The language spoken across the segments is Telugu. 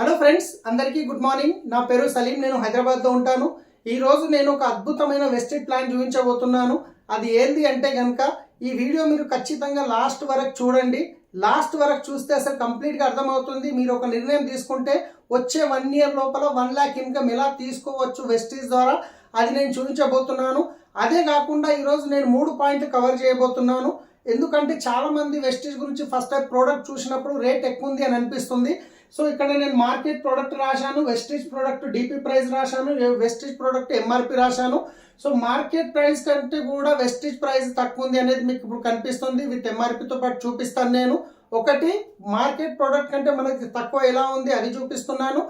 హలో ఫ్రెండ్స్, అందరికీ గుడ్ మార్నింగ్. నా పేరు సలీం. నేను హైదరాబాద్లో ఉంటాను. ఈరోజు నేను ఒక అద్భుతమైన వెస్టేజ్ ప్లాన్ చూపించబోతున్నాను. అది ఏంటి అంటే కనుక ఈ వీడియో మీరు ఖచ్చితంగా లాస్ట్ వరకు చూడండి. లాస్ట్ వరకు చూస్తే అసలు కంప్లీట్గా అర్థమవుతుంది. మీరు ఒక నిర్ణయం తీసుకుంటే వచ్చే 1 year లోపల 1 lakh ఇన్కమ్ ఎలా తీసుకోవచ్చు వెస్టేజ్ ద్వారా, అది నేను చూపించబోతున్నాను. అదే కాకుండా ఈరోజు నేను 3 పాయింట్లు కవర్ చేయబోతున్నాను. ఎందుకంటే చాలామంది వెస్టేజ్ గురించి ఫస్ట్ టైం ప్రోడక్ట్ చూసినప్పుడు రేట్ ఎక్కువ ఉంది అని అనిపిస్తుంది. సో ఇక్కడ నేను మార్కెట్ ప్రోడక్ట్ రాశాను, వెస్టేజ్ ప్రోడక్ట్ డిపి ప్రైస్ రాశాను, వెస్టేజ్ ప్రోడక్ట్ ఎంఆర్పి రాశాను. సో మార్కెట్ ప్రైస్ కంటే కూడా వెస్టేజ్ ప్రైస్ తక్కువ ఉంది అనేది మీకు ఇప్పుడు కనిపిస్తుంది. విత్ ఎంఆర్పితో పాటు చూపిస్తాను నేను. ఒకటి, మార్కెట్ ప్రోడక్ట్ కంటే మనకి తక్కువ ఎలా ఉంది అది చూపిస్తున్నాను.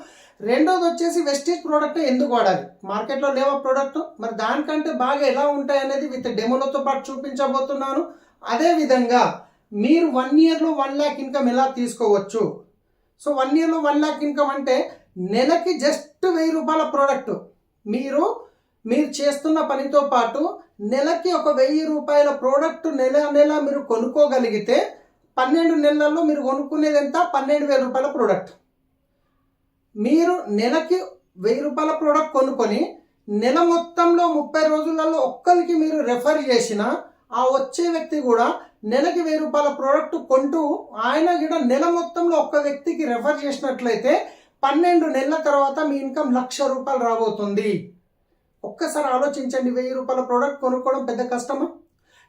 రెండోది వచ్చేసి వెస్టేజ్ ప్రోడక్ట్ ఎందుకు వాడాలి, మార్కెట్లో లేవా ప్రోడక్ట్, మరి దానికంటే బాగా ఎలా ఉంటాయి అనేది విత్ డెమోలతో పాటు చూపించబోతున్నాను. అదేవిధంగా మీరు 1 yearలో 1 lakh ఇన్కమ్ ఎలా తీసుకోవచ్చు. సో 1 yearలో 1 lakh ఇన్కమ్ అంటే నెలకి జస్ట్ 1000 రూపాయల ప్రోడక్ట్ మీరు చేస్తున్న పనితో పాటు నెలకి ఒక 1000 రూపాయల ప్రోడక్ట్ నెల మీరు కొనుక్కోగలిగితే 12 నెలల్లో మీరు కొనుక్కునేది ఎంత, 12,000 రూపాయల ప్రోడక్ట్. మీరు నెలకి 1000 రూపాయల ప్రోడక్ట్ కొనుక్కొని నెల మొత్తంలో 30 రోజులలో ఒక్కరికి మీరు రెఫర్ చేసిన ఆ వచ్చే వ్యక్తి కూడా నెలకి 1000 రూపాయల ప్రోడక్ట్ కొంటూ ఆయన కూడా నెల మొత్తంలో ఒక్క వ్యక్తికి రెఫర్ చేసినట్లయితే 12 నెలల తర్వాత మీ ఇన్కమ్ 1,00,000 రూపాయలు రాబోతుంది. ఒక్కసారి ఆలోచించండి, 1000 రూపాయల ప్రోడక్ట్ కొనుక్కోవడం పెద్ద కష్టమా,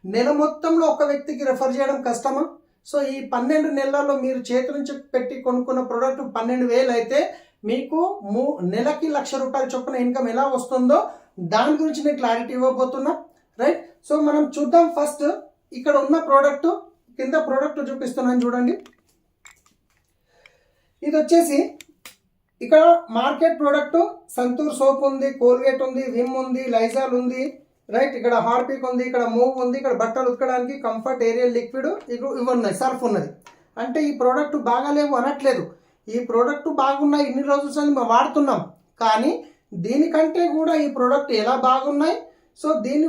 నెల మొత్తంలో ఒక వ్యక్తికి రెఫర్ చేయడం కష్టమా? సో ఈ 12 నెలల్లో మీరు చేతి నుంచి పెట్టి కొనుక్కున్న ప్రోడక్ట్ 12,000 అయితే మీకు నెలకి 1,00,000 రూపాయల చొప్పున ఇన్కమ్ ఎలా వస్తుందో దాని గురించి నేను క్లారిటీ ఇవ్వబోతున్నా. రైట్, సో మనం చూద్దాం. ఫస్ట్ ఇక్కడ ఉన్న ప్రోడక్ట్, కింద ప్రోడక్ట్ చూపిస్తున్నాను చూడండి. ఇది వచ్చేసి ఇక్కడ మార్కెట్ ప్రోడక్ట్ సంతూర్ సోప్ ఉంది, కోల్గేట్ ఉంది, విమ్ ఉంది, లైజాల్ ఉంది. రైట్, ఇక్కడ హార్పిక్ ఉంది, ఇక్కడ మూవ్ ఉంది, ఇక్కడ బట్టలు ఉతకడానికి కంఫర్ట్ ఏరియల్ లిక్విడ్ ఇవి ఉన్నాయి, సర్ఫ్ ఉన్నది. అంటే ఈ ప్రోడక్ట్ బాగాలేవు అనట్లేదు, ఈ ప్రోడక్ట్ బాగున్నాయి, ఇన్ని రోజులు మేము వాడుతున్నాం. కానీ దీనికంటే కూడా ఈ ప్రోడక్ట్ ఎలా బాగున్నాయి, సో దీన్ని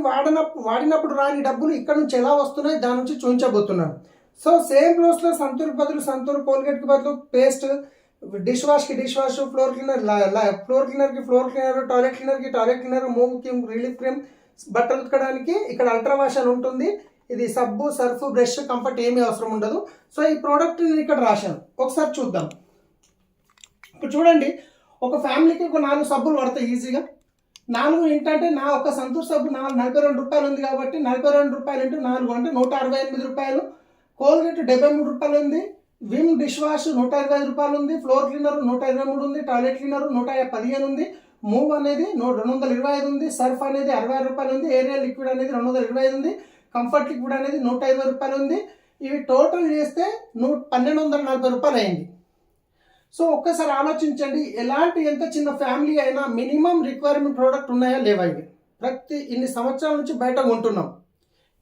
వాడినప్పుడు రాని డబ్బులు ఇక్కడ నుంచి ఎలా వస్తున్నాయి దాని నుంచి చూపించబోతున్నాను. సో సేమ్ ప్లేస్లో సంతూర్ బదులు సంతూర్, కోల్గేట్కి బదులు పేస్ట్, డిష్ వాష్కి డిష్ వాష్, ఫ్లోర్ క్లీనర్కి ఫ్లోర్ క్లీనర్, టాయిలెట్ క్లీనర్, మూవ్కి రిలీఫ్ క్రీమ్, బట్టలు ఉతకడానికి ఇక్కడ అల్ట్రా వాష్ అని ఉంటుంది. ఇది సబ్బు, సర్ఫ్, బ్రష్, కంఫర్ట్ ఏమీ అవసరం ఉండదు. సో ఈ ప్రోడక్ట్ నేను ఇక్కడ రాశాను, ఒకసారి చూద్దాం. ఇప్పుడు చూడండి, ఒక ఫ్యామిలీకి ఒక 4 సబ్బులు పడతాయి ఈజీగా. 4 ఏంటంటే నా ఒక సంతూర్ సబ్బు 42 రూపాయలు ఉంది కాబట్టి 42 రూపాయలు ఇంటూ 4 అంటే 168 రూపాయలు. కోల్గేట్ 73 రూపాయలు ఉంది. విమ్ డిష్ వాష్ 125 రూపాయలు ఉంది. ఫ్లోర్ క్లీనర్ 123 ఉంది. టాయిలెట్ క్లీనర్ 115 ఉంది. మూవ్ అనేది 225 ఉంది. సర్ఫ్ అనేది 66 రూపాయలు ఉంది. ఏరియల్ లిక్విడ్ అనేది 225 ఉంది. కంఫర్ట్ లిక్విడ్ అనేది 120 రూపాయలు ఉంది. ఇవి టోటల్ చేస్తే 1,240 రూపాయలు అయింది. సో ఒక్కసారి ఆలోచించండి, ఎలాంటి ఎంత చిన్న ఫ్యామిలీ అయినా మినిమం రిక్వైర్మెంట్ ప్రోడక్ట్ ఉన్నాయా లేవా. ఇవి ఇన్ని సంవత్సరాల నుంచి బయట ఉంటున్నాం,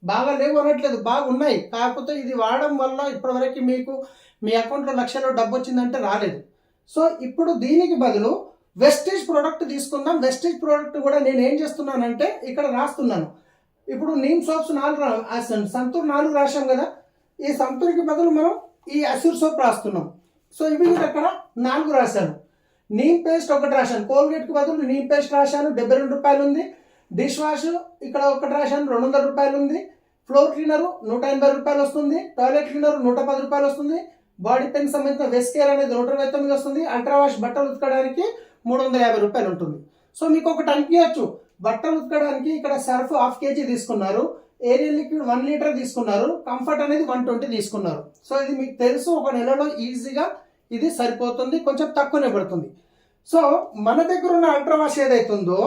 బాగా లేవు అనట్లేదు, బాగున్నాయి. కాకపోతే ఇది వాడడం వల్ల ఇప్పటివరకు మీకు మీ అకౌంట్లో 1,00,000 డబ్బు వచ్చిందంటే రాలేదు. సో ఇప్పుడు దీనికి బదులు వెస్టేజ్ ప్రోడక్ట్ తీసుకుందాం. వెస్టేజ్ ప్రోడక్ట్ కూడా నేను ఏం చేస్తున్నానంటే ఇక్కడ రాస్తున్నాను. ఇప్పుడు నీమ్ సోప్స్ 4 సంతూర్ 4 రాశాం కదా, ఈ సంతూర్కి బదులు మనం ఈ అసూర్ సోప్ రాస్తున్నాం. సో ఇవి అక్కడ 4 రాశాను. నీమ్ పేస్ట్ 1 రాశాను. కోల్గేట్కి బదులు నీమ్ పేస్ట్ రాశాను, 72 రూపాయలు ఉంది. డిష్ వాష్ ఇక్కడ 1 రాశాను, 200 రూపాయలు ఉంది. ఫ్లోర్ క్లీనర్ 180 రూపాయలు వస్తుంది. టాయిలెట్ క్లీనర్ 110 రూపాయలు వస్తుంది. బాడీ పెన్ సంబంధించిన వెస్కేర్ అనేది 129 వస్తుంది. అల్ట్రా వాష్ బట్టలు ఉతకడానికి 350 రూపాయలు ఉంటుంది. సో మీకు ఒకటి అనిపించచ్చు, బట్టలు ఉతకడానికి ఇక్కడ సర్ఫ్ 1/2 kg తీసుకున్నారు, ఏరియల్ లిక్విడ్ 1 లీటర్ తీసుకున్నారు, కంఫర్ట్ అనేది 120 తీసుకున్నారు. సో ఇది మీకు తెలుసు, ఒక నెలలో ఈజీగా ఇది సరిపోతుంది, కొంచెం తక్కువనే పడుతుంది. సో మన దగ్గర ఉన్న అల్ట్రా వాష్ ఏదైతుందో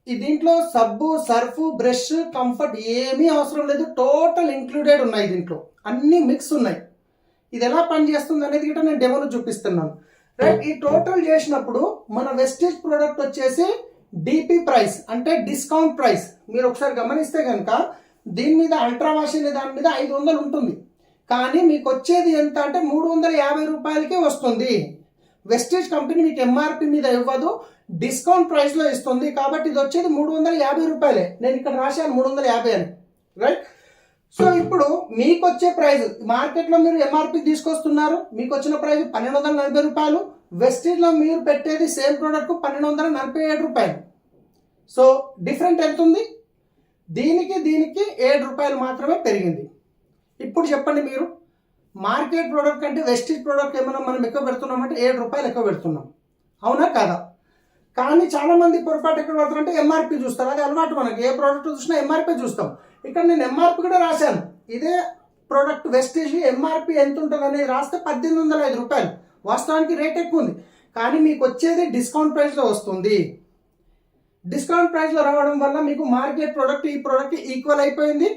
దీంట్లో సబ్బు, సర్ఫ్, బ్రష్, కంఫర్ట్ ఏమీ అవసరం లేదు, టోటల్ ఇంక్లూడెడ్ ఉన్నాయి. దీంట్లో అన్ని మిక్స్ ఉన్నాయి. ఇది ఎలా పనిచేస్తుంది అనేది కూడా నేను డెమోలో చూపిస్తున్నాను. రైట్, ఈ టోటల్ చేసినప్పుడు మన వెస్టేజ్ ప్రోడక్ట్ వచ్చేసి డిపి ప్రైస్ అంటే డిస్కౌంట్ ప్రైస్. మీరు ఒకసారి గమనిస్తే కనుక దీని మీద అల్ట్రా వాష్ అనే దాని మీద 500 ఉంటుంది, కానీ మీకు వచ్చేది ఎంత అంటే 350 రూపాయలకే వస్తుంది. వెస్టేజ్ కంపెనీ మీకు ఎంఆర్పి మీద ఇవ్వదు, డిస్కౌంట్ ప్రైస్లో ఇస్తుంది. కాబట్టి ఇది వచ్చేది 350 రూపాయలే. నేను ఇక్కడ రాశాను 350 అని. రైట్, సో ఇప్పుడు మీకు వచ్చే ప్రైస్ మార్కెట్లో మీరు ఎంఆర్పి తీసుకొస్తున్నారు, మీకు వచ్చిన ప్రైస్ 1,240 రూపాయలు. వెస్టీజ్లో మీరు పెట్టేది సేమ్ ప్రోడక్ట్ 1247 రూపాయలు. సో డిఫరెంట్ ఎంత ఉంది? దీనికి 7 రూపాయలు మాత్రమే పెరిగింది. ఇప్పుడు చెప్పండి మీరు, మార్కెట్ ప్రోడక్ట్ కంటే వెస్టీజ్ ప్రోడక్ట్ ఏమైనా మనం ఎక్కువ పెడుతున్నామంటే 7 రూపాయలు ఎక్కువ పెడుతున్నాం, అవునా కాదా? కానీ చాలామంది పొరపాటు ఎక్కడ పడుతున్నారంటే ఎంఆర్పి చూస్తారు. అది అలవాటు మనకి, ఏ ప్రోడక్ట్ చూసినా ఎంఆర్పి చూస్తాం. ఇక్కడ నేను ఎంఆర్పి కూడా రాశాను. ఇదే ప్రోడక్ట్ వెస్టీజ్ ఎంఆర్పి ఎంత ఉంటుంది అనేది రాస్తే 1805 రూపాయలు. వాస్తవానికి రేట్ ఎక్కువ ఉంది, కానీ మీకు వచ్చేది డిస్కౌంట్ ప్రైస్లో వస్తుంది. డిస్కౌంట్ ప్రైస్లో రావడం వల్ల మీకు మార్కెట్ ప్రోడక్ట్ ఈ ప్రోడక్ట్ ఈక్వల్ అయిపోయింది.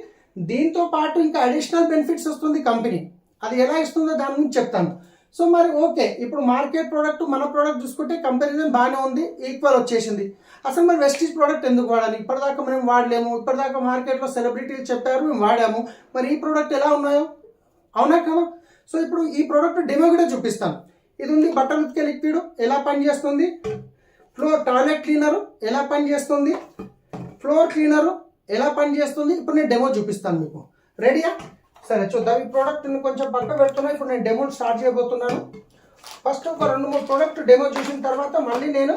దీంతో పాటు ఇంకా అడిషనల్ బెనిఫిట్స్ వస్తుంది కంపెనీ. అది ఎలా ఇస్తుందో దాని గురించి చెప్తాను. సో మరి ఓకే, ఇప్పుడు మార్కెట్ ప్రోడక్ట్ మన ప్రోడక్ట్ చూసుకుంటే కంపారిజన్ బాగానే ఉంది, ఈక్వల్ వచ్చేసింది. అసలు మరి వెస్టీజ్ ప్రోడక్ట్ ఎందుకు వాడాలి? ఇప్పటిదాకా మనం వాడలేము, ఇప్పటిదాకా మార్కెట్లో సెలబ్రిటీలు చెప్పారు, మేము వాడాము. మరి ఈ ప్రోడక్ట్ ఎలా ఉన్నాయో, అవునా కదా? సో ఇప్పుడు ఈ ప్రోడక్ట్ డెమో కూడా చూపిస్తాను. ఇది ఉంది బట్టలు ఉతికే లిక్విడ్ ఎలా పనిచేస్తుంది, టాయిలెట్ క్లీనరు ఎలా పనిచేస్తుంది, ఫ్లోర్ క్లీనరు ఎలా పనిచేస్తుంది. ఇప్పుడు నేను డెమో చూపిస్తాను మీకు. రెడీయా? సరే చూద్దాం. ఈ ప్రోడక్ట్ని కొంచెం పక్క పెడుతున్నా. ఇప్పుడు నేను డెమో స్టార్ట్ చేయబోతున్నాను. ఫస్ట్ ఒక 2-3 ప్రోడక్ట్ డెమో చూసిన తర్వాత మళ్ళీ నేను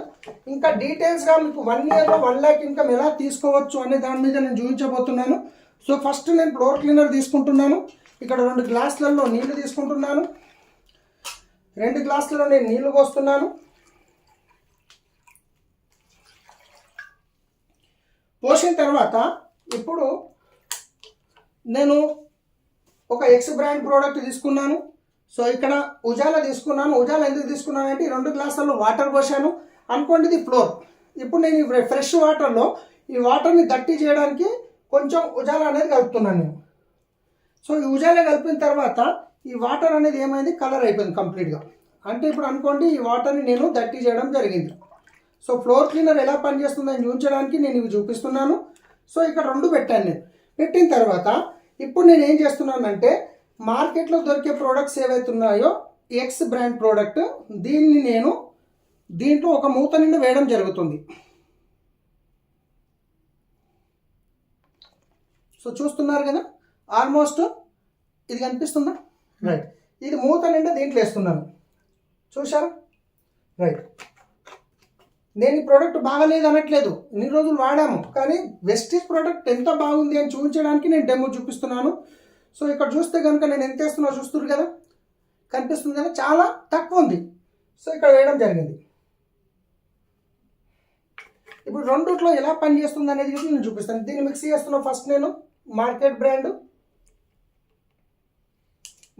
ఇంకా డీటెయిల్స్గా మీకు 1 ఇయర్లో 1 lakh ఇన్కమ్ ఎలా తీసుకోవచ్చు అనే దాని మీద నేను చూపించబోతున్నాను. సో ఫస్ట్ నేను ఫ్లోర్ క్లీనర్ తీసుకుంటున్నాను. ఇక్కడ 2 గ్లాసులలో నీళ్లు తీసుకుంటున్నాను. 2 గ్లాసులలో నేను నీళ్లు పోస్తున్నాను. పోసిన తర్వాత ఇప్పుడు నేను ఒక ఎక్స్ బ్రాండ్ ప్రోడక్ట్ తీసుకున్నాను. సో ఇక్కడ ఉజాలా తీసుకున్నాను. ఉజాలా ఎందుకు తీసుకున్నాను అంటే 2 గ్లాసుల్లో వాటర్ పోసాను అనుకోండి, ఇది ఫ్లోర్. ఇప్పుడు నేను ఈ ఫ్రెష్ వాటర్లో ఈ వాటర్ని గట్టి చేయడానికి కొంచెం ఉజాలా అనేది కలుపుతున్నాను నేను. సో ఈ ఉజాలా కలిపిన తర్వాత ఈ వాటర్ అనేది ఏమైంది, కలర్ అయిపోయింది కంప్లీట్గా. అంటే ఇప్పుడు అనుకోండి ఈ వాటర్ని నేను గట్టి చేయడం జరిగింది. సో ఫ్లోర్ క్లీనర్ ఎలా పనిచేస్తుందని చూపించడానికి నేను ఇవి చూపిస్తున్నాను. సో ఇక్కడ 2 పెట్టాను నేను. పెట్టిన తర్వాత ఇప్పుడు నేను ఏం చేస్తున్నానంటే మార్కెట్లో దొరికే ప్రోడక్ట్స్ ఏవైతున్నాయో ఎక్స్ బ్రాండ్ ప్రోడక్ట్, దీన్ని నేను దీంట్లో ఒక మూత నిండా వేయడం జరుగుతుంది. సో చూస్తున్నారు కదా, ఆల్మోస్ట్ ఇది కనిపిస్తుందా? రైట్. ఇది మూత నిండా దీంట్లో వేస్తున్నాను, చూసారా? రైట్. నేను ఈ ప్రోడక్ట్ బాగాలేదు అనట్లేదు, ఇన్ని రోజులు వాడాము, కానీ వెస్టీజ్ ప్రోడక్ట్ ఎంత బాగుంది అని చూపించడానికి నేను డెమో చూపిస్తున్నాను. సో ఇక్కడ చూస్తే కనుక నేను ఎంత వేస్తున్నా చూస్తున్నారు కదా, కనిపిస్తుంది కదా, చాలా తక్కువ ఉంది. సో ఇక్కడ వేయడం జరిగింది. ఇప్పుడు రెండిట్లో ఎలా పనిచేస్తుంది అనేది నేను చూపిస్తాను. దీన్ని మిక్స్ చేస్తున్నా. ఫస్ట్ నేను మార్కెట్ బ్రాండ్,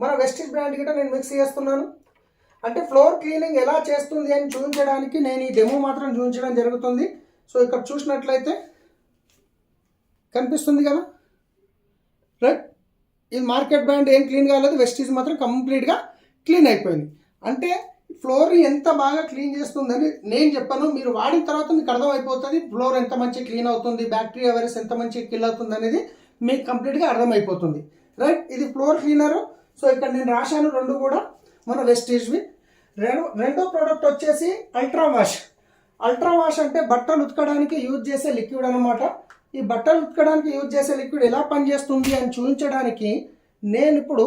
మన వెస్టీజ్ బ్రాండ్ గిట్ట నేను మిక్స్ చేస్తున్నాను. అంటే ఫ్లోర్ క్లీనింగ్ ఎలా చేస్తుంది అని చూపించడానికి నేను ఈ డెమో మాత్రం చూపించడం జరుగుతుంది. సో ఇక్కడ చూసినట్లయితే కనిపిస్తుంది కదా, రైట్. ఇది మార్కెట్ బ్రాండ్ ఏం క్లీన్ కాలేదు, వెస్టీజ్ మాత్రం కంప్లీట్గా క్లీన్ అయిపోయింది. అంటే ఫ్లోర్ని ఎంత బాగా క్లీన్ చేస్తుందని నేను చెప్పాను, మీరు వాడిన తర్వాత మీకు అర్థమైపోతుంది ఫ్లోర్ ఎంత మంచి క్లీన్ అవుతుంది, బ్యాక్టీరియా వైరస్ ఎంత మంచిగా కిల్ అవుతుంది అనేది మీకు కంప్లీట్గా అర్థమైపోతుంది, రైట్. ఇది ఫ్లోర్ క్లీనరు. సో ఇక్కడ నేను రాశాను 2 కూడా మన వెస్టీజ్వి. రెండో ప్రోడక్ట్ వచ్చేసి అల్ట్రా వాష్. అల్ట్రా వాష్ అంటే బట్టలు ఉతకడానికి యూజ్ చేసే లిక్విడ్ అనమాట. ఈ బట్టలు ఉతకడానికి యూజ్ చేసే లిక్విడ్ ఎలా పనిచేస్తుంది అని చూపించడానికి నేను ఇప్పుడు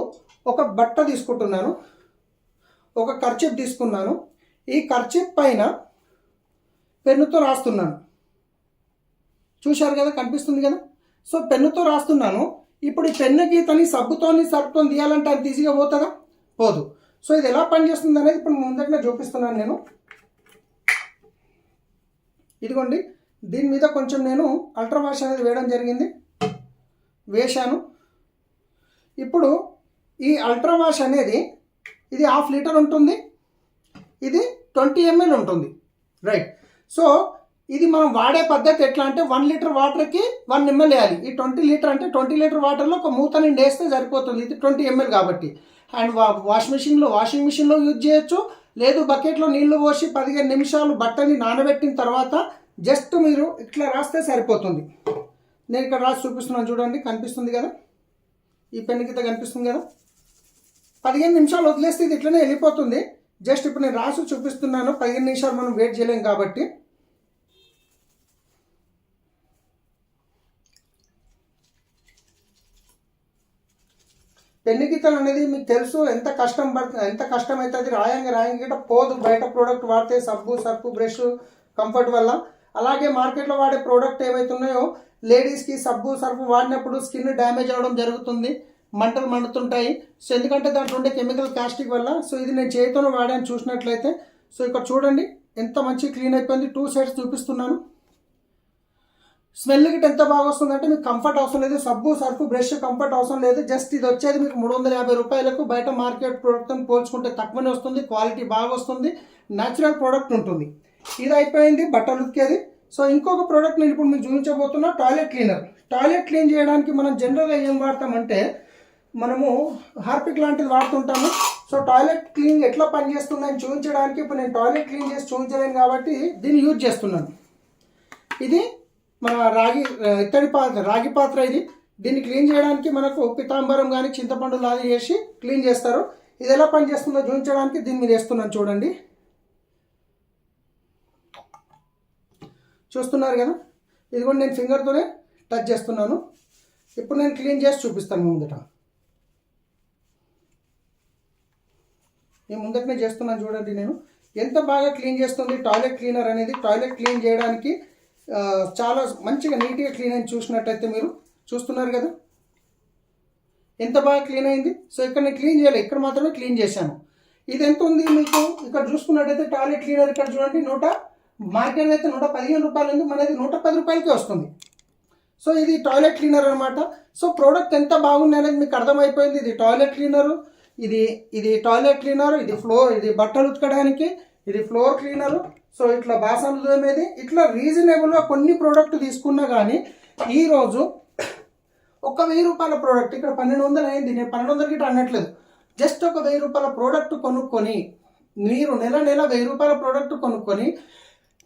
ఒక బట్ట తీసుకుంటున్నాను, ఒక కర్చీఫ్ తీసుకున్నాను. ఈ కర్చీఫ్ పైన పెన్నుతో రాస్తున్నాను, చూశారు కదా, కనిపిస్తుంది కదా. సో పెన్నుతో రాస్తున్నాను. ఇప్పుడు ఈ పెన్ను గీతని సబ్బుతో తీయాలంటే అది ఈజీగా పోతుందా? పోదు. సో ఇది ఎలా పనిచేస్తుంది అనేది ఇప్పుడు ముందటనే చూపిస్తున్నాను నేను. ఇదిగోండి, దీని మీద కొంచెం నేను అల్ట్రా వాష్ అనేది వేయడం జరిగింది, వేశాను. ఇప్పుడు ఈ అల్ట్రా వాష్ అనేది ఇది 1/2 లీటర్ ఉంటుంది, ఇది 20 ml ఉంటుంది, రైట్. సో ఇది మనం వాడే పద్ధతి ఎట్లా అంటే 1 లీటర్ వాటర్కి 1 ml వేయాలి. ఈ 20 లీటర్ అంటే 20 లీటర్ వాటర్లో ఒక మూత నిండి వేస్తే సరిపోతుంది. ఇది 20 ml కాబట్టి. అండ్ వాషింగ్ మిషన్లో యూజ్ చేయొచ్చు, లేదు బకెట్లో నీళ్లు పోసి 15 నిమిషాలు బట్టని నానబెట్టిన తర్వాత జస్ట్ మీరు ఇట్లా రాస్తే సరిపోతుంది. నేను ఇక్కడ రాసి చూపిస్తున్నాను, చూడండి, కనిపిస్తుంది కదా, ఈ పెన్ను కింద కనిపిస్తుంది కదా. 15 నిమిషాలు వదిలేస్తే ఇది ఇట్లనే వెళ్ళిపోతుంది. జస్ట్ ఇప్పుడు నేను రాసి చూపిస్తున్నాను, 15 నిమిషాలు మనం వెయిట్ చేయలేం కాబట్టి. పెన్ను గీతలు అనేది మీకు తెలుసు ఎంత కష్టం పడుతుంది, ఎంత కష్టం అవుతుంది, రాయంగా పోదు బయట ప్రోడక్ట్ వాడితే సబ్బు సర్ఫ్ బ్రష్ కంఫర్ట్ వల్ల. అలాగే మార్కెట్లో వాడే ప్రోడక్ట్ ఏవైతే ఉన్నాయో లేడీస్కి సబ్బు సర్ఫ్ వాడినప్పుడు స్కిన్ డ్యామేజ్ అవ్వడం జరుగుతుంది, మంటలు మండుతుంటాయి. సో ఎందుకంటే దాంట్లో ఉండే కెమికల్ కాస్టిక్ వల్ల. సో ఇది నేను చేతితో వాడాను చూసినట్లయితే. సో ఇక్కడ చూడండి ఎంత మంచి క్లీన్ అయిపోయింది. 2 సైడ్స్ చూపిస్తున్నాను. స్మెల్ గిట్ ఎంత బాగా వస్తుందంటే మీకు కంఫర్ట్ అవసరం లేదు, సబ్బు సర్ఫ్ బ్రష్ కంఫర్ట్ అవసరం లేదు. జస్ట్ ఇది వచ్చేది మీకు 350 రూపాయలకు. బయట మార్కెట్ ప్రోడక్ట్తో పోల్చుకుంటే తక్కువనే వస్తుంది, క్వాలిటీ బాగా వస్తుంది, న్యాచురల్ ప్రోడక్ట్ ఉంటుంది. ఇది అయిపోయింది బట్టలు ఉతికేది. సో ఇంకొక ప్రోడక్ట్ నేను ఇప్పుడు మీకు చూపించబోతున్నా, టాయిలెట్ క్లీనర్. టాయిలెట్ క్లీన్ చేయడానికి మనం జనరల్గా ఏం వాడతామంటే మనము హార్పిక్ లాంటిది వాడుతుంటాము. సో టాయిలెట్ క్లీన్ ఎట్లా పనిచేస్తుందని చూపించడానికి ఇప్పుడు నేను టాయిలెట్ క్లీన్ చేసి చూపించలేను కాబట్టి దీన్ని యూజ్ చేస్తున్నాను. ఇది మన రాగి పాత్ర ఇది. దీన్ని క్లీన్ చేయడానికి మనకు పితాంబరం కానీ చింతపండు లాగా చేసి క్లీన్ చేస్తారు. ఇది ఎలా పనిచేస్తుందో చూపించడానికి దీన్ని మీద వేస్తున్నాను. చూడండి, చూస్తున్నారు కదా, ఇది కూడా నేను ఫింగర్తోనే టచ్ చేస్తున్నాను. ఇప్పుడు నేను క్లీన్ చేసి చూపిస్తాను. ముందటనే చేస్తున్నాను. చూడండి నేను ఎంత బాగా క్లీన్ చేస్తుంది టాయిలెట్ క్లీనర్ అనేది. టాయిలెట్ క్లీన్ చేయడానికి చాలా మంచిగా నీట్గా క్లీన్ అయింది. చూసినట్టయితే మీరు చూస్తున్నారు కదా ఎంత బాగా క్లీన్ అయింది. సో ఇక్కడ నేను క్లీన్ చేయలేదు, ఇక్కడ మాత్రమే క్లీన్ చేశాను. ఇది ఎంత ఉంది మీకు ఇక్కడ చూసుకున్నట్టయితే టాయిలెట్ క్లీనర్ ఇక్కడ చూడండి మార్కెట్ అయితే 115 రూపాయలు ఉంది, మనది 110 రూపాయలకే వస్తుంది. సో ఇది టాయిలెట్ క్లీనర్ అనమాట. సో ప్రోడక్ట్ ఎంత బాగుంది అనేది మీకు అర్థమైపోయింది. ఇది టాయిలెట్ క్లీనరు, ఇది టాయిలెట్ క్లీనర్, ఇది బట్టలు ఉతకడానికి, ఇది ఫ్లోర్ క్లీనరు. సో ఇట్లా బాసనలు తోమేది. ఇట్లా రీజనబుల్గా కొన్ని ప్రోడక్ట్ తీసుకున్నా కానీ ఈరోజు ఒక 1000 రూపాయల ప్రోడక్ట్ ఇక్కడ 1200 అయింది. నేను 1200 గిట్ట అనట్లేదు. జస్ట్ ఒక 1000 రూపాయల ప్రోడక్ట్ కొనుక్కొని మీరు నెల 1000 రూపాయల ప్రోడక్ట్ కొనుక్కొని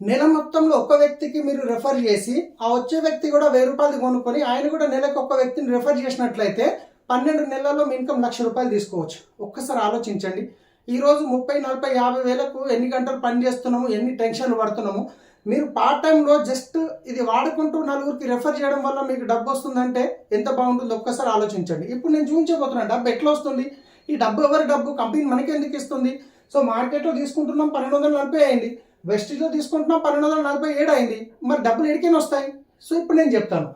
నెల మొత్తంలో ఒక వ్యక్తికి మీరు రెఫర్ చేసి ఆ వచ్చే వ్యక్తి కూడా 1000 రూపాయలు కొనుక్కొని ఆయన కూడా నెలకు ఒక వ్యక్తిని రెఫర్ చేసినట్లయితే 12 నెలల్లో మీ ఇన్కమ్ 1,00,000 రూపాయలు తీసుకోవచ్చు. ఒక్కసారి ఆలోచించండి. ఈరోజు 30, 40, 50 వేలకు ఎన్ని గంటలు పని చేస్తున్నాము, ఎన్ని టెన్షన్లు పడుతున్నాము. మీరు పార్ట్ టైంలో జస్ట్ ఇది వాడుకుంటూ నలుగురికి రెఫర్ చేయడం వల్ల మీకు డబ్బు వస్తుందంటే ఎంత బాగుంటుందో ఒక్కసారి ఆలోచించండి. ఇప్పుడు నేను చూపించబోతున్నాను డబ్బు ఎట్లా వస్తుంది. ఈ డబ్బు ఎవరి డబ్బు, కంపెనీ మనకి ఎందుకు ఇస్తుంది. సో మార్కెట్లో తీసుకుంటున్నాం 1240 అయింది, వెస్టీజ్లో తీసుకుంటున్నాం 1247 అయింది. మరి డబ్బులు ఎడికైనా వస్తాయి. సో ఇప్పుడు నేను చెప్తాను.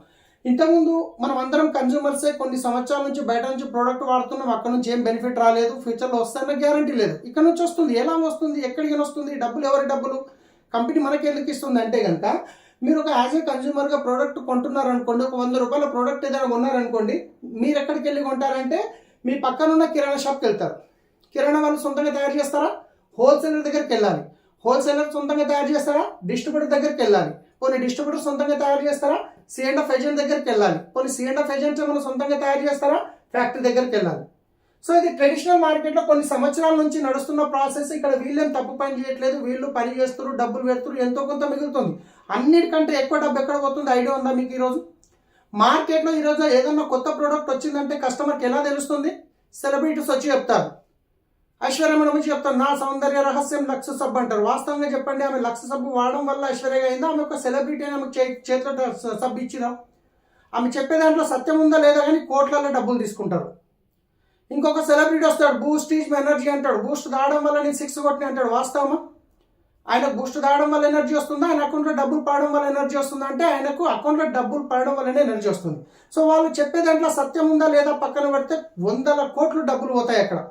ఇంతకుముందు మనం అందరం కన్జ్యూమర్సే, కొన్ని సంవత్సరాల నుంచి బయట నుంచి ప్రోడక్ట్ వాడుతున్నాం, అక్కడ నుంచి ఏం బెనిఫిట్ రాలేదు, ఫ్యూచర్లో వస్తాయన్న గ్యారంటీ లేదు. ఇక్కడ నుంచి వస్తుంది, ఎలా వస్తుంది, ఎక్కడికి వస్తుంది, డబ్బులు ఎవరి డబ్బులు, కంపెనీ మనకి ఎందుకు ఇస్తుంది అంటే కనుక మీరు ఒక యాజ్ ఏ కన్జ్యూమర్గా ప్రోడక్ట్ కొంటున్నారనుకోండి, ఒక 100 రూపాయల ప్రోడక్ట్ ఏదైనా కొన్నారనుకోండి, మీరు ఎక్కడికి వెళ్ళి కొంటారంటే మీ పక్కనున్న కిరాణా షాప్కి వెళ్తారు. కిరాణా వాళ్ళు సొంతంగా తయారు చేస్తారా, హోల్సేలర్ దగ్గరికి వెళ్ళాలి. హోల్సేలర్ సొంతంగా తయారు చేస్తారా, డిస్ట్రిబ్యూటర్ దగ్గరికి వెళ్ళాలి. కొన్ని డిస్ట్రిబ్యూటర్ సొంతంగా తయారు చేస్తారా, C&F ఏజెంట్ దగ్గరికి వెళ్ళాలి. కొన్ని C&F ఏజెంట్స్ మనం సొంతంగా తయారు చేస్తారా, ఫ్యాక్టరీ దగ్గరికి వెళ్ళాలి. సో ఇది ట్రెడిషనల్ మార్కెట్లో కొన్ని సంవత్సరాల నుంచి నడుస్తున్న ప్రాసెస్. ఇక్కడ వీళ్ళేం తప్పు పని చేయట్లేదు, వీళ్ళు పని చేస్తారు, డబ్బులు పెడుతున్నారు, ఎంతో కొంత మిగులుతుంది. అన్నిటికంటే ఎక్కువ డబ్బు ఎక్కడ పోతుంది ఐడియా ఉందా మీకు? ఈరోజు మార్కెట్లో ఈరోజు ఏదన్నా కొత్త ప్రోడక్ట్ వచ్చిందంటే కస్టమర్కి ఎలా తెలుస్తుంది? సెలబ్రిటీస్ వచ్చి చెప్తారు. ఐశ్వర్య మనం వచ్చి చెప్తారు నా సౌందర్య రహస్యం లక్స్ సబ్బు అంటారు. వాస్తవంగా చెప్పండి, ఆమె లక్స్ సబ్బు వాడడం వల్ల ఐశ్వర్యగా అయిందా, ఆమె ఒక సెలబ్రిటీ అని ఆమెకు చేతిలో సబ్బు ఇచ్చిదా? ఆమె చెప్పే దాంట్లో సత్యం ఉందా లేదా కానీ కోట్లలో డబ్బులు తీసుకుంటారు. ఇంకొక సెలబ్రిటీ వస్తాడు, బూస్ట్ ఈజ్ ఎనర్జీ అంటాడు. బూస్ట్ తాగడం వల్ల నేను 6 కొట్టిన అంటాడు. వాస్తవమా? ఆయన బూస్ట్ తాగడం వల్ల ఎనర్జీ వస్తుందా, ఆయన అకౌంట్లో డబ్బులు పడడం వల్ల ఎనర్జీ వస్తుందా అంటే ఆయనకు అకౌంట్లో డబ్బులు పడడం వల్లనే ఎనర్జీ వస్తుంది. సో వాళ్ళు చెప్పే దాంట్లో సత్యం ఉందా లేదా పక్కన పెడితే 100 కోట్లు డబ్బులు పోతాయి అక్కడ.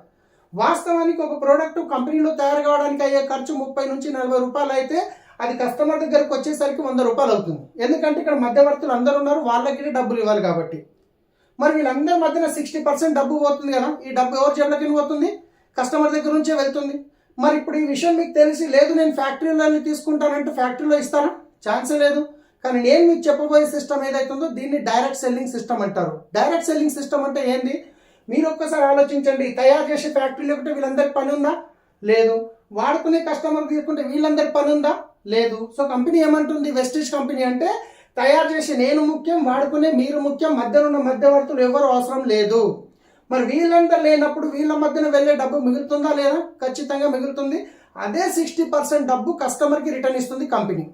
వాస్తవానికి ఒక ప్రోడక్ట్ కంపెనీలో తయారు కావడానికి అయ్యే ఖర్చు 30 నుంచి 40 రూపాయలు అయితే అది కస్టమర్ దగ్గరకు వచ్చేసరికి 100 రూపాయలు అవుతుంది. ఎందుకంటే ఇక్కడ మధ్యవర్తులు అందరూ ఉన్నారు, వాళ్ళకి డబ్బులు ఇవ్వాలి కాబట్టి. మరి వీళ్ళందరి మధ్యన 60% డబ్బు పోతుంది కదా. ఈ డబ్బు ఎవరి జేబులకి పోతుంది? కస్టమర్ దగ్గర నుంచే వెళ్తుంది. మరి ఇప్పుడు ఈ విషయం మీకు తెలిసి లేదు నేను ఫ్యాక్టరీలో తీసుకుంటానంటే ఫ్యాక్టరీలో ఇస్తారా? ఛాన్సే లేదు. కానీ నేను మీకు చెప్పబోయే సిస్టమ్ ఏదైతుందో దీన్ని డైరెక్ట్ సెల్లింగ్ సిస్టమ్ అంటారు. డైరెక్ట్ సెల్లింగ్ సిస్టమ్ అంటే ఏంది? మీరు ఒక్కసారి ఆలోచించండి. తయారు చేసే ఫ్యాక్టరీలో ఒకటి వీళ్ళందరికి పని ఉందా? లేదు. వాడుకునే కస్టమర్ తీసుకుంటే వీళ్ళందరికి పని ఉందా? లేదు. సో కంపెనీ ఏమంటుంది? వెస్టేజ్ కంపెనీ అంటే తయారు చేసే నేను ముఖ్యం, వాడుకునే మీరు ముఖ్యం, మధ్యలో ఉన్న మధ్యవర్తులు ఎవరు అవసరం లేదు. మరి వీళ్ళందరూ లేనప్పుడు వీళ్ళ మధ్యన వెళ్ళే డబ్బు మిగులుతుందా లేదా? ఖచ్చితంగా మిగులుతుంది. అదే 60% డబ్బు కస్టమర్కి రిటర్న్ ఇస్తుంది కంపెనీ.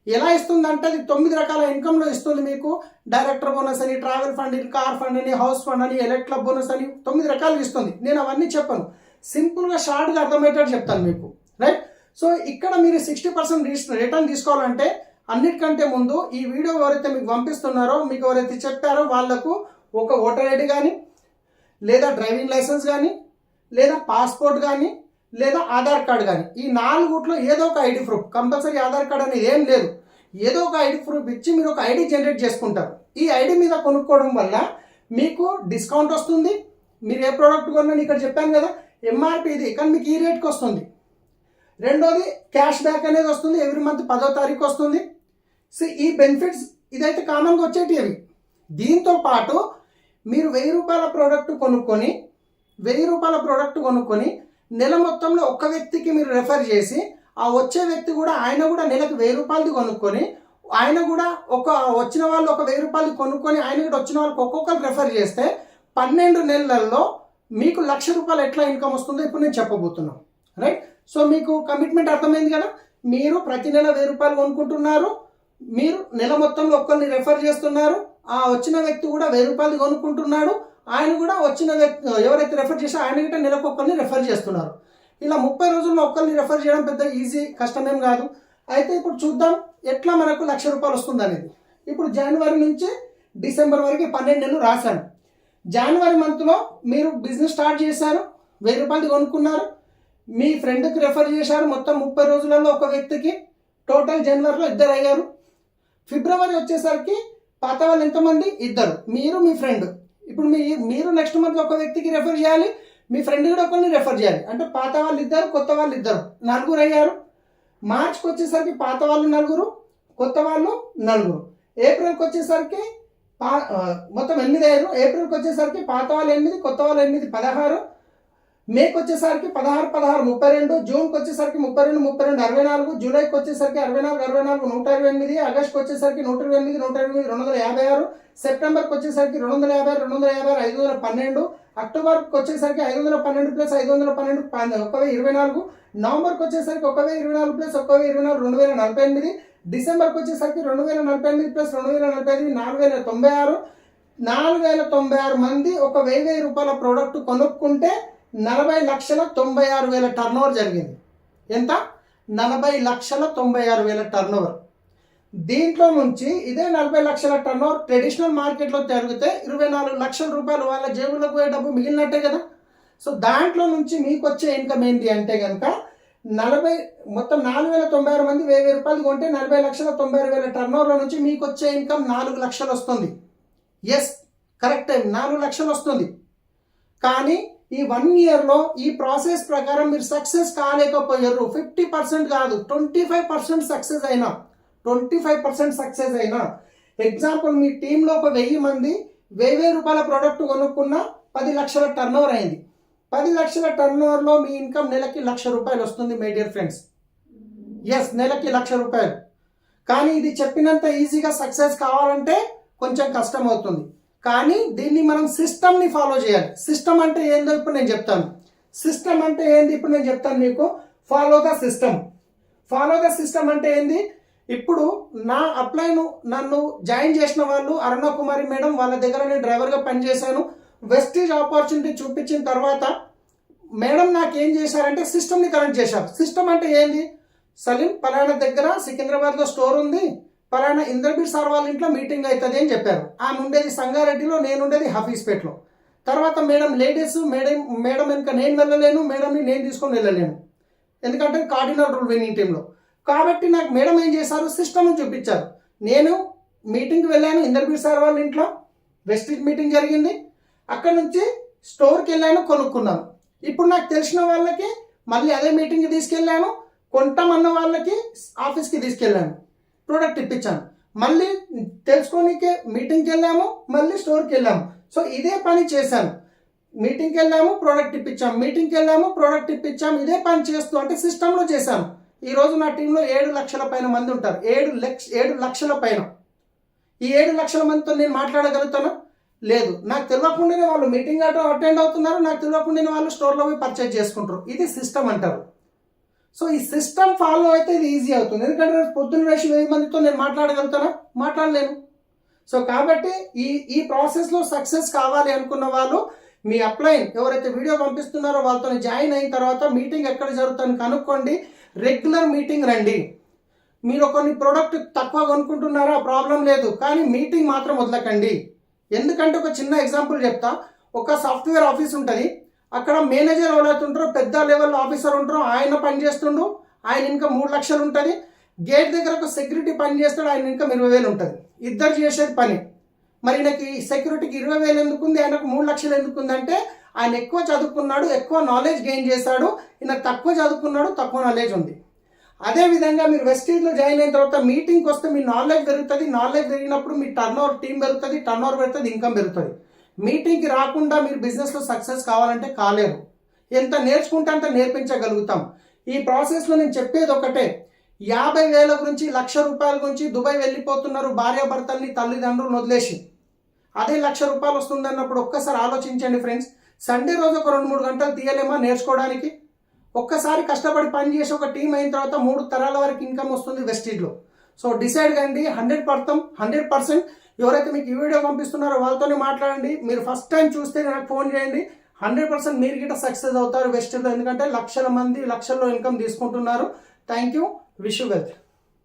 ఎలా ఇస్తుంది అంటే అది 9 రకాల ఇన్కమ్లో ఇస్తుంది మీకు. డైరెక్టర్ బోనస్ అని, ట్రావెల్ ఫండ్ అని, కార్ ఫండ్ అని, హౌస్ ఫండ్ అని, ఎలక్ట్ క్లబ్ బోనస్ అని 9 రకాలు ఇస్తుంది. నేను అవన్నీ చెప్పను, సింపుల్గా షార్ట్గా అర్థమయ్యేటట్టు చెప్తాను మీకు, రైట్. సో ఇక్కడ మీరు 60% రిటర్న్ తీసుకోవాలంటే అన్నిటికంటే ముందు ఈ వీడియో ఎవరైతే మీకు పంపిస్తున్నారో, మీకు ఎవరైతే చెప్పారో వాళ్ళకు ఒక ఓటర్ ఐడి కానీ, లేదా డ్రైవింగ్ లైసెన్స్ కానీ, లేదా పాస్పోర్ట్ కానీ, లేదా ఆధార్ కార్డ్ కానీ, ఈ 4 ఏదో ఒక ID proof, compulsory Aadhaar card అనేది ఏం లేదు, ఏదో ఒక ఐడి ప్రూఫ్ ఇచ్చి మీరు ఒక ఐడి జనరేట్ చేసుకుంటారు. ఈ ఐడి మీద కొనుక్కోవడం వల్ల మీకు డిస్కౌంట్ వస్తుంది. మీరు ఏ ప్రోడక్ట్ కొన్నా ఇక్కడ చెప్పాను కదా, ఎంఆర్పి ఇది, కానీ మీకు ఈ రేట్కి వస్తుంది. రెండోది క్యాష్ బ్యాక్ అనేది వస్తుంది, ఎవ్రీ మంత్ 10వ తారీఖు వస్తుంది. సో ఈ బెనిఫిట్స్ ఇదైతే కామన్గా వచ్చేటివి అవి. దీంతో పాటు మీరు 1000 రూపాయల ప్రోడక్ట్ కొనుక్కొని నెల మొత్తంలో ఒక్క వ్యక్తికి మీరు రెఫర్ చేసి, ఆ వచ్చే వ్యక్తి కూడా ఆయన కూడా నెలకు 1000 రూపాయలది కొనుక్కొని, ఆయన కూడా వచ్చిన వాళ్ళు ఒక 1000 రూపాయలు కొనుక్కొని ఆయన కూడా వచ్చిన వాళ్ళకి ఒక్కొక్కరు రెఫర్ చేస్తే 12 నెలల్లో మీకు 1,00,000 రూపాయలు ఎట్లా ఇన్కమ్ వస్తుందో ఇప్పుడు నేను చెప్పబోతున్నాను, రైట్. సో మీకు కమిట్మెంట్ అర్థమైంది కదా. మీరు ప్రతి నెల 1000 రూపాయలు కొనుక్కుంటున్నారు, మీరు నెల మొత్తంలో ఒక్కరిని రెఫర్ చేస్తున్నారు, ఆ వచ్చిన వ్యక్తి కూడా 1000 రూపాయలు కొనుక్కుంటున్నాడు, ఆయన కూడా వచ్చిన వ్యక్తి ఎవరైతే రెఫర్ చేసా ఆయన గిట్ట నెలకు ఒక్కరిని రెఫర్ చేస్తున్నారు. ఇలా 30 రోజుల్లో ఒక్కరిని రెఫర్ చేయడం పెద్ద ఈజీ, కష్టమేం కాదు. అయితే ఇప్పుడు చూద్దాం ఎట్లా మనకు 1,00,000 రూపాయలు వస్తుంది అనేది. ఇప్పుడు జనవరి నుంచి డిసెంబర్ వరకు 12 నెలలు రాశాను. జనవరి మంత్లో మీరు బిజినెస్ స్టార్ట్ చేశారు, 1000 రూపాయలు కొనుక్కున్నారు, మీ ఫ్రెండ్కి రెఫర్ చేశారు, మొత్తం 30 రోజులలో ఒక వ్యక్తికి, టోటల్ జనవరిలో 2 అయ్యారు. ఫిబ్రవరి వచ్చేసరికి పాత వాళ్ళు ఎంతమంది? 2, మీరు మీ ఫ్రెండ్. ఇప్పుడు మీరు నెక్స్ట్ మంత్ ఒక వ్యక్తికి రెఫర్ చేయాలి, మీ ఫ్రెండ్ కూడా ఒకరిని రెఫర్ చేయాలి, అంటే పాత వాళ్ళు 2, కొత్త వాళ్ళు 2, 4 అయ్యారు. మార్చ్కి వచ్చేసరికి పాత వాళ్ళు 4, కొత్త వాళ్ళు 4. ఏప్రిల్కి వచ్చేసరికి మొత్తం 8 అయ్యారు. ఏప్రిల్కి వచ్చేసరికి పాత వాళ్ళు 8, కొత్త వాళ్ళు 8, 16. మేకి వచ్చేసరికి 16, 16, 32. జూన్కి వచ్చేసరికి 32, 32, 64. జూలైకి వచ్చేసరికి 64, 64, 128. ఆగస్ట్కి వచ్చేసరికి 128, 128, 256. సెప్టెంబర్కి వచ్చేసరికి 250, 250, 512. అక్టోబర్కి వచ్చేసరికి 512 ప్లస్ 512, 1024. నవంబర్కి వచ్చేసరికి 1024 ప్లస్ 1024, 2048. డిసెంబర్కి వచ్చేసరికి 2048 ప్లస్ 2045, 4096. 4096 మంది ఒక 1000 రూపాయల ప్రోడక్ట్ కొనుక్కుంటే 40,96,000 టర్న్ ఓవర్ జరిగింది. ఎంత? 40,96,000 టర్న్ ఓవర్. దీంట్లో నుంచి ఇదే 40 లక్షల టర్న్ ఓవర్ ట్రెడిషనల్ మార్కెట్లో జరిగితే 24 లక్షల రూపాయలు వాళ్ళ జేబులకు పోయే డబ్బు మిగిలినట్టే కదా. సో దాంట్లో నుంచి మీకు వచ్చే ఇన్కమ్ ఏంటి అంటే కనుక మొత్తం 4,096 మంది 1000 రూపాయలు కొంటే 40,90,000 టర్న్ ఓవర్లో నుంచి మీకు వచ్చే ఇన్కమ్ 4 లక్షలు వస్తుంది. ఎస్, కరెక్ట్ టైం, 4 లక్షలు వస్తుంది. కానీ ఈ 1 ఇయర్లో ఈ ప్రాసెస్ ప్రకారం మీరు సక్సెస్ కాలేకపోయారు. 50% కాదు, 25% సక్సెస్ అయినా, 25% సక్సెస్ అయినా. ఎగ్జాంపుల్, మీ టీంలో ఒక 1000 మంది 1000 రూపాయల ప్రోడక్ట్ కొనుక్కున్న 10 లక్షల టర్న్ ఓవర్ అయింది. 10 లక్షల టర్న్ ఓవర్లో మీ ఇన్కమ్ నెలకి 1,00,000 రూపాయలు వస్తుంది మై డియర్ ఫ్రెండ్స్. ఎస్, నెలకి 1,00,000 రూపాయలు. కానీ ఇది చెప్పినంత ఈజీగా సక్సెస్ కావాలంటే కొంచెం కష్టం అవుతుంది. కానీ దీన్ని మనం సిస్టమ్ని ఫాలో చేయాలి. సిస్టమ్ అంటే ఏందో ఇప్పుడు నేను చెప్తాను. సిస్టమ్ అంటే ఏంది ఇప్పుడు నేను చెప్తాను మీకు. Follow the system. Follow the system అంటే ఏంది? ఇప్పుడు నా నన్ను జాయిన్ చేసిన వాళ్ళు అరుణ కుమారి మేడం, వాళ్ళ దగ్గర నేను డ్రైవర్గా పనిచేశాను. వెస్టీజ్ ఆపర్చునిటీ చూపించిన తర్వాత మేడం నాకు ఏం చేశారంటే సిస్టమ్ని కనెక్ట్ చేశారు. సిస్టమ్ అంటే ఏంది? సలీం పలానా దగ్గర సికింద్రాబాద్లో స్టోర్ ఉంది, పలానా ఇంద్రబీర్ సార్ వాళ్ళ ఇంట్లో మీటింగ్ అవుతుంది అని చెప్పారు. ఆమె ఉండేది సంగారెడ్డిలో, నేను ఉండేది హఫీజ్పేట్లో. తర్వాత మేడం లేడీస్, మేడం వెనుక నేను వెళ్ళలేను, మేడంని నేను తీసుకొని వెళ్ళలేను, ఎందుకంటే కార్డినల్ రూల్ విన్నింగ్ టీంలో. కాబట్టి నాకు మేడం ఏం చేశారు, సిస్టమ్ చూపించారు. నేను మీటింగ్కి వెళ్ళాను ఇంద్రబీర్ సార్ వాళ్ళ ఇంట్లో, వెస్టీజ్ మీటింగ్ జరిగింది. అక్కడ నుంచి స్టోర్కి వెళ్ళాను, కొనుక్కున్నాను. ఇప్పుడు నాకు తెలిసిన వాళ్ళకి మళ్ళీ అదే మీటింగ్కి తీసుకెళ్ళాను, కొంటామన్న వాళ్ళకి ఆఫీస్కి తీసుకెళ్ళాను, ప్రోడక్ట్ ఇప్పించాను. మళ్ళీ తెలుసుకోనికే మీటింగ్కి వెళ్ళాము, మళ్ళీ స్టోర్కి వెళ్ళాము. సో ఇదే పని చేశాను. మీటింగ్కి వెళ్ళాము, ప్రోడక్ట్ ఇప్పించాము, మీటింగ్కి వెళ్ళాము, ప్రోడక్ట్ ఇప్పించాము. ఇదే పని చేస్తూ అంటే సిస్టంలో చేశాను. ఈరోజు నా టీంలో 7 లక్షల పైన మంది ఉంటారు. 7 లక్షల పైన. ఈ 7 లక్షల మందితో నేను మాట్లాడగలుగుతాను? లేదు. నాకు తెలియకుండానే వాళ్ళు మీటింగ్ అటెండ్ అవుతున్నారు, నాకు తెలియకుండానే వాళ్ళు స్టోర్లో పోయి పర్చేజ్ చేసుకుంటారు. ఇది సిస్టమ్ అంటారు. సో ఈ సిస్టమ్ ఫాలో అయితే ఇది ఈజీ అవుతుంది. ఎందుకంటే రేపు పొద్దున్న వేసి 1000 మందితో నేను మాట్లాడగలుగుతానా? మాట్లాడలేను. సో కాబట్టి ఈ ప్రాసెస్లో సక్సెస్ కావాలి అనుకున్న వాళ్ళు మీ అప్లైన్ ఎవరైతే వీడియో పంపిస్తున్నారో వాళ్ళతో జాయిన్ అయిన తర్వాత మీటింగ్ ఎక్కడ జరుగుతుందని కనుక్కోండి. రెగ్యులర్ మీటింగ్ రండి. మీరు కొన్ని ప్రోడక్ట్ తక్కువ కొనుక్కుంటున్నారా? ప్రాబ్లం లేదు, కానీ మీటింగ్ మాత్రం వదలకండి. ఎందుకంటే ఒక చిన్న ఎగ్జాంపుల్ చెప్తా. ఒక సాఫ్ట్వేర్ ఆఫీస్ ఉంటుంది, అక్కడ మేనేజర్ ఎవరైతే ఉంటారో పెద్ద లెవెల్ ఆఫీసర్ ఉంటారో ఆయన పని చేస్తుండు, ఆయన ఇన్కమ్ 3 లక్షలు ఉంటుంది. గేట్ దగ్గర ఒక సెక్యూరిటీ పని చేస్తాడు, ఆయన ఇన్కమ్ 20,000 ఉంటుంది. ఇద్దరు చేసేది పని. మరి ఈయనకి సెక్యూరిటీకి 20,000 ఎందుకుంది, ఆయనకు 3 లక్షలు ఎందుకుంది అంటే ఆయన ఎక్కువ చదువుకున్నాడు, ఎక్కువ నాలెడ్జ్ గెయిన్ చేశాడు. ఈయన తక్కువ చదువుకున్నాడు, తక్కువ నాలెడ్జ్ ఉంది. అదేవిధంగా మీరు వెస్టీజ్లో జాయిన్ అయిన తర్వాత మీటింగ్కి వస్తే మీ నాలెడ్జ్ పెరుగుతుంది. నాలెడ్జ్ పెరిగినప్పుడు మీ టర్న్ ఓవర్ టీం పెరుగుతుంది, టర్న్ ఓవర్ పెరుగుతుంది, ఇన్కమ్ పెరుగుతుంది. మీటింగ్కి రాకుండా మీరు బిజినెస్లో సక్సెస్ కావాలంటే కాలేరు. ఎంత నేర్చుకుంటే అంత నేర్పించగలుగుతాం. ఈ ప్రాసెస్లో నేను చెప్పేది ఒకటే, 50,000 గురించి, ₹1,00,000 గురించి దుబాయ్ వెళ్ళిపోతున్నారు భార్యాభర్తల్ని, తల్లిదండ్రులను వదిలేసి. అదే ₹1,00,000 వస్తుంది అన్నప్పుడు ఒక్కసారి ఆలోచించండి ఫ్రెండ్స్. సండే రోజు ఒక 2-3 గంటలు తీయలేమా నేర్చుకోవడానికి? ఒక్కసారి కష్టపడి పని చేసి ఒక టీం అయిన తర్వాత 3 తరాల వరకు ఇన్కమ్ వస్తుంది వెస్టీజ్లో. సో డిసైడ్ కండి 100%. ఎవరైతే మీకు ఈ వీడియో పంపిస్తున్నారో వాళ్ళతోనే మాట్లాడండి. మీరు ఫస్ట్ టైం చూస్తే నాకు ఫోన్ చేయండి. 100% మీరు గిట్ట సక్సెస్ అవుతారు వెస్టీజ్లో. ఎందుకంటే లక్షల మంది లక్షల్లో ఇన్కమ్ తీసుకుంటున్నారు. Thank you. Wish you wealth.